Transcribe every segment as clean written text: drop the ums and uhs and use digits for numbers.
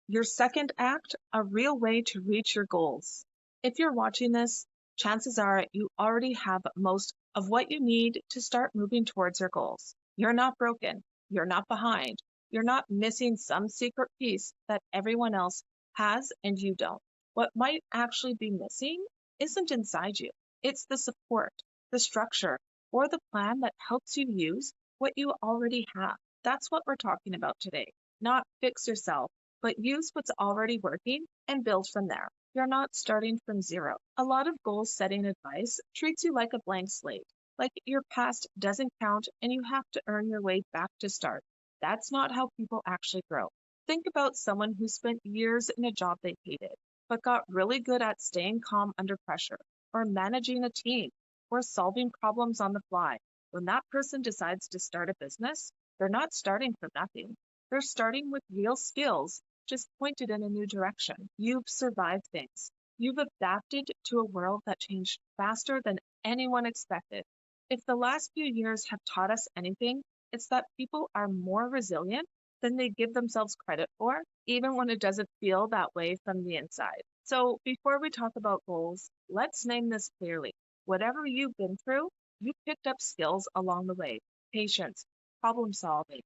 Your second act, a real way to reach your goals. If you're watching this, chances are you already have most of what you need to start moving towards your goals. You're not broken. You're not behind. You're not missing some secret piece that everyone else has and you don't. What might actually be missing isn't inside you, it's the support, the structure, or the plan that helps you use what you already have. That's what we're talking about today. Not fix yourself, but use what's already working and build from there. You're not starting from zero. A lot of goal setting advice treats you like a blank slate, like your past doesn't count and you have to earn your way back to start. That's not how people actually grow. Think about someone who spent years in a job they hated, but got really good at staying calm under pressure, or managing a team, or solving problems on the fly. When that person decides to start a business, they're not starting from nothing. They're starting with real skills, just pointed in a new direction. You've survived things. You've adapted to a world that changed faster than anyone expected. If the last few years have taught us anything, it's that people are more resilient than they give themselves credit for, even when it doesn't feel that way from the inside. So, before we talk about goals, let's name this clearly. Whatever you've been through, you picked up skills along the way: patience, problem solving,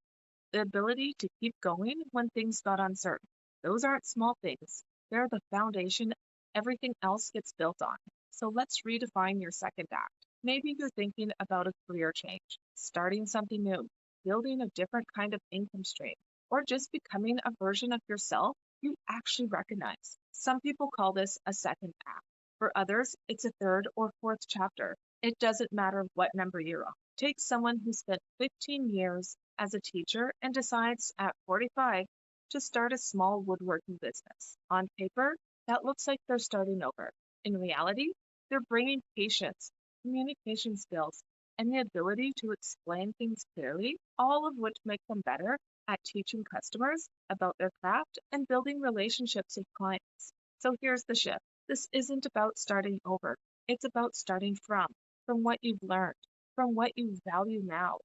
the ability to keep going when things got uncertain. Those aren't small things, they're the foundation everything else gets built on. So let's redefine your second act. Maybe you're thinking about a career change, starting something new, building a different kind of income stream, or just becoming a version of yourself you actually recognize. Some people call this a second act. For others, it's a third or fourth chapter. It doesn't matter what number you're on. Take someone who spent 15 years as a teacher and decides at 45 to start a small woodworking business. On paper, that looks like they're starting over. In reality, they're bringing patience, communication skills, and the ability to explain things clearly, all of which make them better at teaching customers about their craft and building relationships with clients. So here's the shift. This isn't about starting over. It's about starting from what you've learned, from what you value now,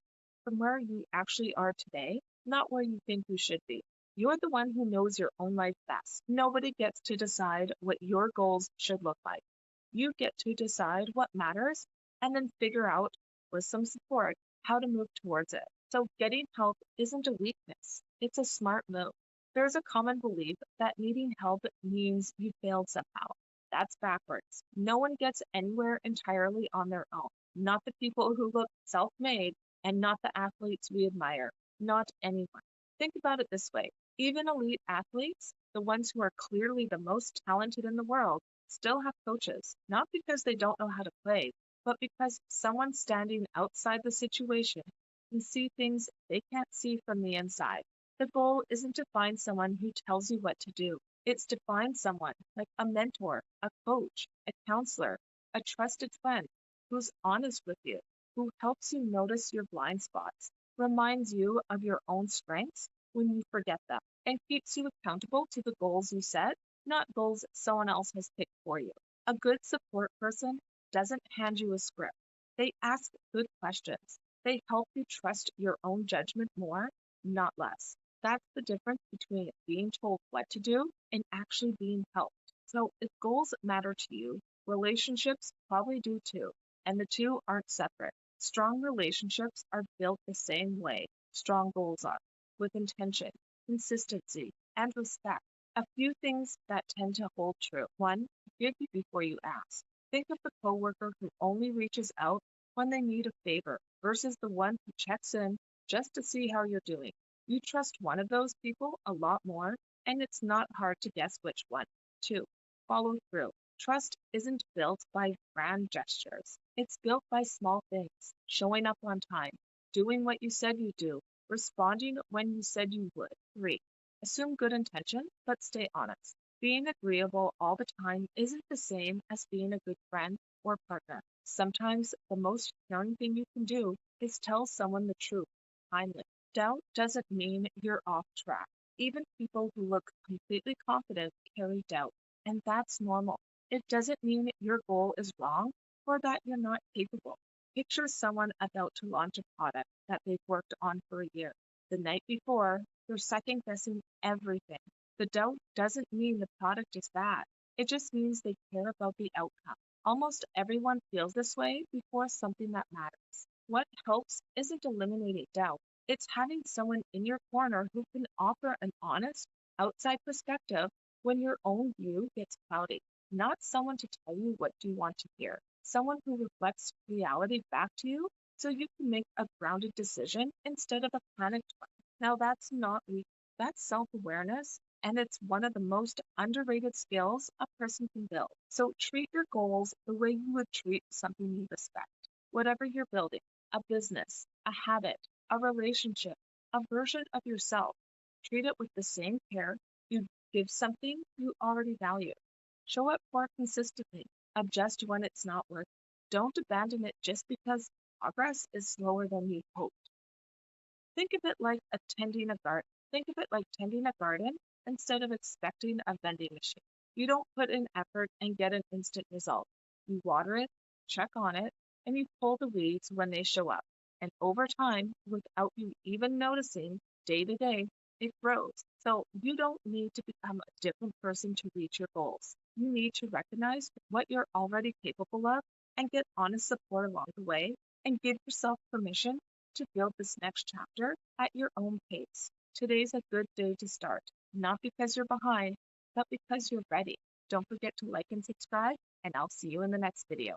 from where you actually are today, not where you think you should be. You're the one who knows your own life best. Nobody gets to decide what your goals should look like. You get to decide what matters and then figure out, with some support, how to move towards it. So, getting help isn't a weakness, it's a smart move. There's a common belief that needing help means you failed somehow. That's backwards. No one gets anywhere entirely on their own. Not the people who look self made, and not the athletes we admire. Not anyone. Think about it this way: even elite athletes, the ones who are clearly the most talented in the world, still have coaches, not because they don't know how to play, but because someone standing outside the situation can see things they can't see from the inside. The goal isn't to find someone who tells you what to do. It's to find someone like a mentor, a coach, a counselor, a trusted friend who's honest with you, who helps you notice your blind spots, reminds you of your own strengths when you forget them, and keeps you accountable to the goals you set, not goals someone else has picked for you. A good support person doesn't hand you a script. They ask good questions. They help you trust your own judgment more, not less. That's the difference between being told what to do and actually being helped. So, if goals matter to you, relationships probably do too, and the two aren't separate. Strong relationships are built the same way strong goals are, with intention, consistency, and respect. A few things that tend to hold true. One, give before you ask. Think of the coworker who only reaches out when they need a favor versus the one who checks in just to see how you're doing. You trust one of those people a lot more, and it's not hard to guess which one. Two, follow through. Trust isn't built by grand gestures. It's built by small things: showing up on time, doing what you said you do, responding when you said you would. Three, assume good intention, but stay honest. Being agreeable all the time isn't the same as being a good friend or partner. Sometimes the most caring thing you can do is tell someone the truth kindly. Doubt doesn't mean you're off track. Even people who look completely confident carry doubt, and that's normal. It doesn't mean your goal is wrong or that you're not capable. Picture someone about to launch a product that they've worked on for a year. The night before, they're second guessing everything. The doubt doesn't mean the product is bad. It just means they care about the outcome. Almost everyone feels this way before something that matters. What helps isn't eliminating doubt, it's having someone in your corner who can offer an honest, outside perspective when your own view gets cloudy. Not someone to tell you what you want to hear, someone who reflects reality back to you so you can make a grounded decision instead of a panicked one. Now, that's not weak, that's self awareness, and it's one of the most underrated skills a person can build. So treat your goals the way you would treat something you respect. Whatever you're building, a business, a habit, a relationship, a version of yourself, treat it with the same care you give something you already value. Show up for it consistently. Adjust when it's not working. Don't abandon it just because progress is slower than you hoped. Think of it like attending a garden. Think of it like tending a garden instead of expecting a vending machine. You don't put in effort and get an instant result. You water it, check on it, and you pull the weeds when they show up. And over time, without you even noticing, day to day, it grows. So you don't need to become a different person to reach your goals. You need to recognize what you're already capable of and get honest support along the way and give yourself permission to build this next chapter at your own pace. Today's a good day to start, not because you're behind, but because you're ready. Don't forget to like and subscribe, and I'll see you in the next video.